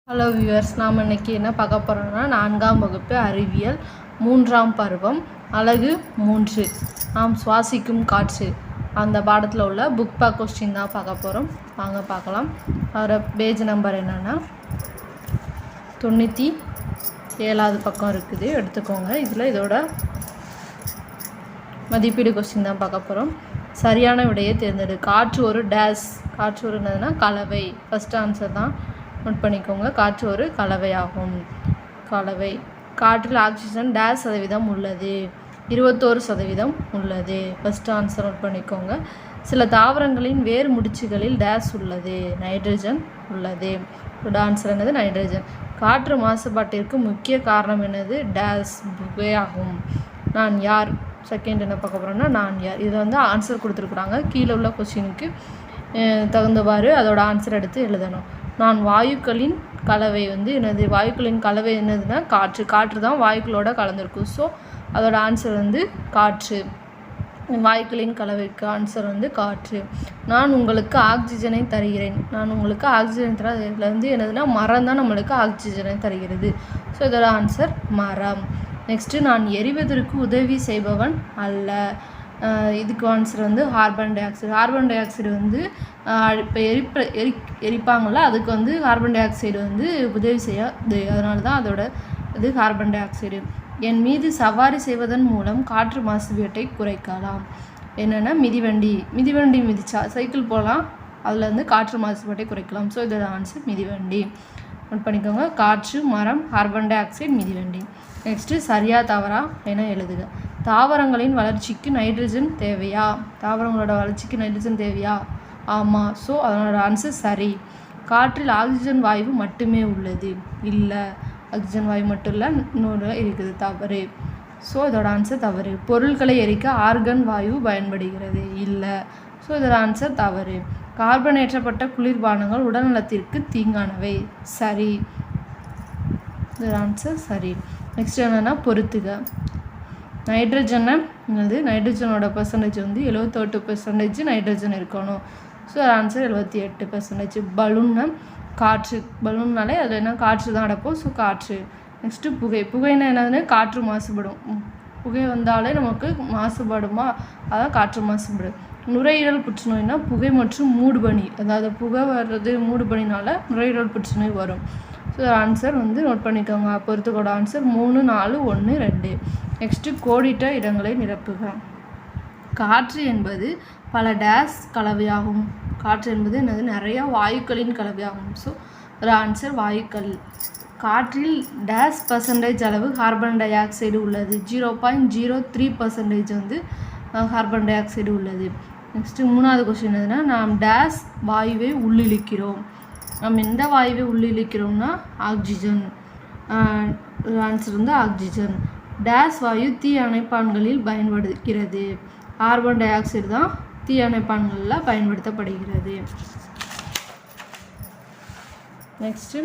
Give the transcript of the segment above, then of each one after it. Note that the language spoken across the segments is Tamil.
ஹலோ வியூவர்ஸ், நாம் இன்றைக்கி என்ன பார்க்க போகிறோம்னா 4ஆம் வகுப்பு அறிவியல் 3ஆம் பருவம் அலகு 3 நாம் சுவாசிக்கும் காற்று அந்த பாடத்தில் உள்ள புக் பேக் கொஸ்டின் தான் பார்க்க போகிறோம். வாங்க பார்க்கலாம். அவரோட பேஜ் நம்பர் என்னென்னா 97வது பக்கம் இருக்குது, எடுத்துக்கோங்க. இதில் இதோட மதிப்பீடு கொஸ்டின் தான் பார்க்க போகிறோம். சரியான விடையை தேர்ந்தெடு. காற்று ஒரு டேஸ். காற்று ஒரு என்னதுன்னா கலவை. ஃபஸ்ட் ஆன்சர் தான், நோட் பண்ணிக்கோங்க. காற்று ஒரு கலவையாகும். கலவை. காற்றில் ஆக்சிஜன் டேஸ் சதவீதம் உள்ளது. 21% உள்ளது. ஃபஸ்ட் ஆன்சர் நோட் பண்ணிக்கோங்க. சில தாவரங்களின் வேர் முடிச்சுகளில் டேஸ் உள்ளது. நைட்ரஜன் உள்ளது. இதோட ஆன்சர் என்னது? நைட்ரஜன். காற்று மாசுபாட்டிற்கு முக்கிய காரணம் என்னது? டேஸ் புகையாகும். நான் யார்? செகண்ட் என்ன பார்க்க போகிறோம்னா நான் யார். இதில் வந்து ஆன்சர் கொடுத்துருக்குறாங்க. கீழே உள்ள கொஸ்டினுக்கு தகுந்தவாறு அதோட ஆன்சர் எடுத்து எழுதணும். நான் வாயுக்களின் கலவை வந்து என்னது? வாயுக்களின் கலவை என்னதுன்னா காற்று. காற்று தான் வாயுக்களோட கலந்துருக்கும். ஸோ அதோட ஆன்சர் வந்து காற்று. வாயுக்களின் கலவைக்கு ஆன்சர் வந்து காற்று. நான் உங்களுக்கு ஆக்சிஜனை தருகிறேன். நான் உங்களுக்கு ஆக்சிஜனை தர. இதில் வந்து என்னதுன்னா மரம் தான் நம்மளுக்கு ஆக்சிஜனை தருகிறது. ஸோ இதோட ஆன்சர் மரம். நெக்ஸ்ட்டு, நான் எரிவதற்கு உதவி செய்பவன் அல்ல. இதுக்கு ஆன்சர் வந்து carbon di oxide. Carbon di oxide வந்து இப்போ எரிப்பாங்கள்ல, அதுக்கு வந்து கார்பன் டை ஆக்சைடு வந்து உதவி செய்யாது. அதனால தான் அதோட இது கார்பன் டை ஆக்சைடு. என் மீது சவாரி செய்வதன் மூலம் காற்று மாசுபாட்டை குறைக்கலாம். என்னென்னா மிதிவண்டி. மிதிவண்டி மிதிச்சா சைக்கிள் போகலாம், அதில் வந்து காற்று மாசுபாட்டை குறைக்கலாம். ஸோ இதோட ஆன்சர் மிதிவண்டி. நோட் பண்ணிக்கோங்க. காற்று, மரம், கார்பன் டை ஆக்சைடு, மிதிவண்டி. நெக்ஸ்ட்டு, சரியா தவறா என எழுதுக. தாவரங்களின் வளர்ச்சிக்கு நைட்ரஜன் தேவையா? தாவரங்களோட வளர்ச்சிக்கு நைட்ரஜன் தேவையா? ஆமாம். ஸோ அதனோட ஆன்சர் சரி. காற்றில் ஆக்சிஜன் வாயு மட்டுமே உள்ளது. இல்லை, ஆக்சிஜன் வாயு மட்டும் இல்லை, இன்னொரு இருக்குது. தவறு. ஸோ இதோட ஆன்சர் தவறு. பொருட்களை எரிக்க ஆர்கன் வாயு பயன்படுகிறது. இல்லை. ஸோ இதோட ஆன்சர் தவறு. கார்பனேற்றப்பட்ட குளிர்பானங்கள் உடல்நலத்திற்கு தீங்கானவை. சரி. இதோட ஆன்சர் சரி. நெக்ஸ்ட் என்னென்னா பொறுத்துக. நைட்ரஜனை என்னது? நைட்ரஜனோட பர்சன்டேஜ் வந்து 78% நைட்ரஜன் இருக்கணும். So answer 78%. பலூன்னா காற்று. பலூன்னாலே அதில் என்ன காற்று தான் அடைப்போம். ஸோ காற்று. நெக்ஸ்ட்டு புகை. புகைன்னா என்னதுன்னு? காற்று மாசுபடும். புகை வந்தாலே நமக்கு மாசுபடுமா? அதான் காற்று மாசுபடும். நுரையீரல் புற்றுநோய்னா புகை மற்றும் மூடுபனி. அதாவது புகை வர்றது மூடுபனினால நுரையீரல் புற்றுநோய் வரும். ஸோ ஆன்சர் வந்து நோட் பண்ணிக்கோங்க. பொறுத்துக்கோட ஆன்சர் 3, 4, 1, 2. நெக்ஸ்ட்டு, கோடிட்ட இடங்களை நிரப்புக. காற்று என்பது பல டேஸ் கலவையாகும். காற்று என்பது என்னது? நிறையா வாயுக்களின் கலவையாகும். ஸோ ஒரு ஆன்சர் வாயுக்கள். காற்றில் டேஸ் % அளவு கார்பன் டை ஆக்சைடு உள்ளது. 0.03% வந்து கார்பன் டை ஆக்சைடு உள்ளது. நெக்ஸ்ட்டு, 3வது கொஸ்டின் எதுனா, நாம் டேஸ் வாயுவை உள்ளிழுக்கிறோம். நம்ம எந்த வாயுவை உள்ளிழுக்கிறோம்னா ஆக்சிஜன். ஆன்சர் வந்து ஆக்சிஜன். டேஸ் வாயு தீ அணைப்பான்களில் பயன்படுகிறது. கார்பன் டை ஆக்சைடு தான் தீ அணைப்பான்களில் பயன்படுத்தப்படுகிறது. நெக்ஸ்ட்டு,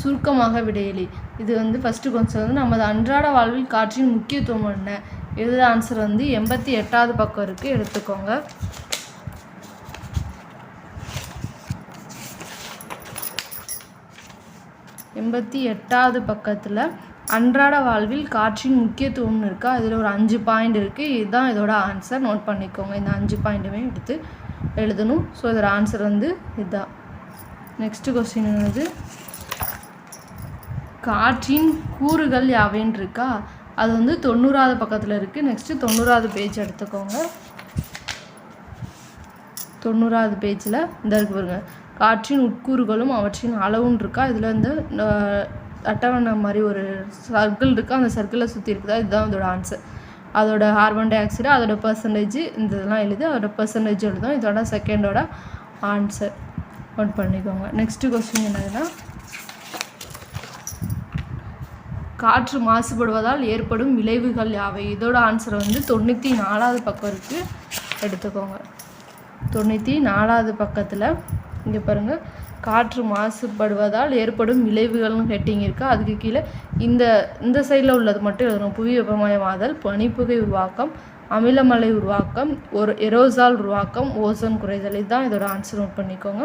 சுருக்கமாக விடையளி. இது வந்து ஃபஸ்ட்டு கொஞ்சம் வந்து நமது அன்றாட வாழ்வில் காற்றின் முக்கியத்துவம் என்ன? இது ஆன்சர் வந்து 88வது பக்கம் இருக்குது, எடுத்துக்கோங்க. எண்பத்தி 8வது பக்கத்தில் அன்றாட வாழ்வில் காற்றின் முக்கியத்துவம்னு இருக்கா, அதில் ஒரு 5 பாயிண்ட் இருக்குது. இதுதான் இதோட ஆன்சர். நோட் பண்ணிக்கோங்க. இந்த 5 பாயிண்ட்டுமே எடுத்து எழுதணும். ஸோ இதோட ஆன்சர் வந்து இதுதான். நெக்ஸ்ட்டு கொஸ்டின் என்னது? காற்றின் கூறுகள் யாவைன்னு இருக்கா, அது வந்து 90வது பக்கத்தில் இருக்குது. நெக்ஸ்ட்டு 90வது பேஜ் எடுத்துக்கோங்க. 90வது பேஜில் இந்த இருக்கு பாருங்க. காற்றின் உட்கூறுகளும் அவற்றின் அளவும் இருக்கா. இதில் வந்து அட்டவணை மாதிரி ஒரு சர்க்கிள் இருக்குது. அந்த சர்க்கிளை சுற்றி இருக்குதா, இதுதான் இதோட ஆன்சர். அதோட கார்பன் டை ஆக்சைடு, அதோட பர்சன்டேஜ், இந்த இதெல்லாம் எழுதி அதோட பர்சன்டேஜ் எழுதும். இதோட செகண்டோட ஆன்சர் நோட் பண்ணிக்கோங்க. நெக்ஸ்ட்டு கொஸ்டின் என்னதுன்னா, காற்று மாசுபடுவதால் ஏற்படும் விளைவுகள் யாவை? இதோட ஆன்சர் வந்து 94வது பக்கம் இருக்குது, எடுத்துக்கோங்க. 94வது பக்கத்தில் இங்கே பாருங்கள். காற்று மாசுபடுவதால் ஏற்படும் விளைவுகள்னு ஹெட்டிங் இருக்குது. அதுக்கு கீழே இந்த சைடில் உள்ளது மட்டும் எழுதணும். புவி வெப்பமயமாதல், பனிப்புகை உருவாக்கம், அமிலமலை உருவாக்கம், ஒரு எரோசால் உருவாக்கம், ஓசோன் குறைதல். இதுதான் இதோட ஆன்சர். நோட் பண்ணிக்கோங்க.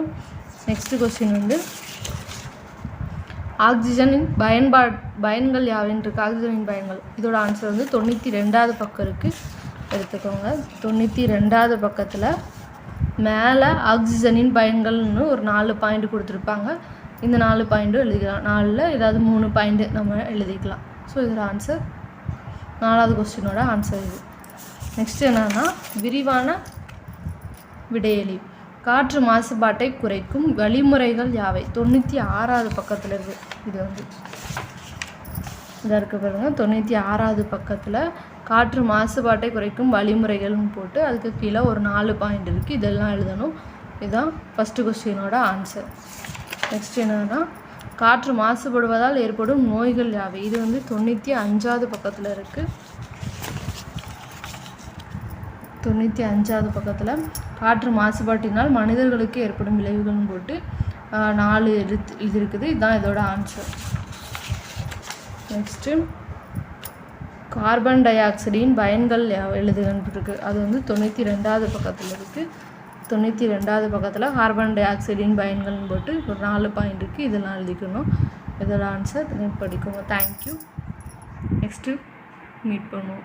நெக்ஸ்ட்டு கொஸ்டின் வந்து, 95வது பக்கத்தில் காற்றின் முக்கியத்துவம் என்ன? இதோட ஆன்சர் வந்து 95வது பக்கத்தில் வந்து 95வது பேஜில் இந்த இருக்கு பாருங்க. காற்றின் கூறுகள் யாவைன்னு இருக்கா, அதில் ஒரு 5 பாயிண்ட் இருக்குது. இதான் இதோட ஆன்சர். அதோட பர்சன்டேஜ், இதோட பர்சன்டேஜ் எழுதும். இதோட செகண்டோட ஆன்சர் நோட் பண்ணிக்கோங்க. நெக்ஸ்ட்டு கொஸ்டின் வந்து, காற்று மாசுபடுவதால் ஏற்படும் விளைவுகள்னு ஹெட்டிங் இருக்குது. அதுக்கு கீழே இந்த சைடில் உள்ளது மட்டும் எழுதணும். புவி வெப்பமயமாதல், பனிப்புகை உருவாக்கம், ஆக்சிஜனின் பயன்கள் யாவின்னு இருக்குது. ஆக்சிஜனின் பயன்கள் இதோட ஆன்சர் வந்து 92வது பக்கம் இருக்குது, எடுத்துக்கோங்க. 92வது பக்கத்தில் மேலே ஆக்சிஜனின் பயன்கள்னு ஒரு 4 பாயிண்ட் கொடுத்துருப்பாங்க. இந்த 4 பாயிண்ட்டும் எழுதிக்கலாம். 4ல் ஏதாவது 3 பாயிண்ட்டு நம்ம எழுதிக்கலாம். ஸோ இதோட ஆன்சர் 4வது கொஸ்டினோட ஆன்சர் இது. நெக்ஸ்ட் என்னன்னா விரிவான விடையளி. காற்று மாசுபாட்டை குறைக்கும் வழிமுறைகள் யாவை? 96வது பக்கத்தில் இருக்குது. இது வந்து இதாக இருக்க பாருங்க. 96வது பக்கத்தில் காற்று மாசுபாட்டை குறைக்கும் வழிமுறைகள்னு போட்டு அதுக்கு கீழே ஒரு 4 பாயிண்ட் இருக்குது. இதெல்லாம் எழுதணும். இதுதான் ஃபஸ்ட்டு கொஸ்டினோட ஆன்சர். நெக்ஸ்ட் என்னன்னா காற்று மாசுபடுவதால் ஏற்படும் நோய்கள் யாவை? இது வந்து 95வது பக்கத்தில் இருக்குது. 95வது பக்கத்தில் காற்று மாசுபாட்டினால் மனிதர்களுக்கு ஏற்படும் விளைவுகள்னு போட்டு 4 இது இருக்குது. இதுதான் இதோட ஆன்சர். நெக்ஸ்ட்டு கார்பன் டை ஆக்சைடின் பயன்கள் எழுதுகன்னு இருக்குது. அது வந்து 92வது பக்கத்தில் இருக்குது. 92வது பக்கத்தில் கார்பன் டை ஆக்சைடின் பயன்கள்னு போட்டு ஒரு 4 பாயிண்ட் இருக்குது. இதெல்லாம் எழுதிக்கணும். இதோட ஆன்சர் படிக்கணும். தேங்க்யூ. நெக்ஸ்ட்டு மீட் பண்ணுவோம்.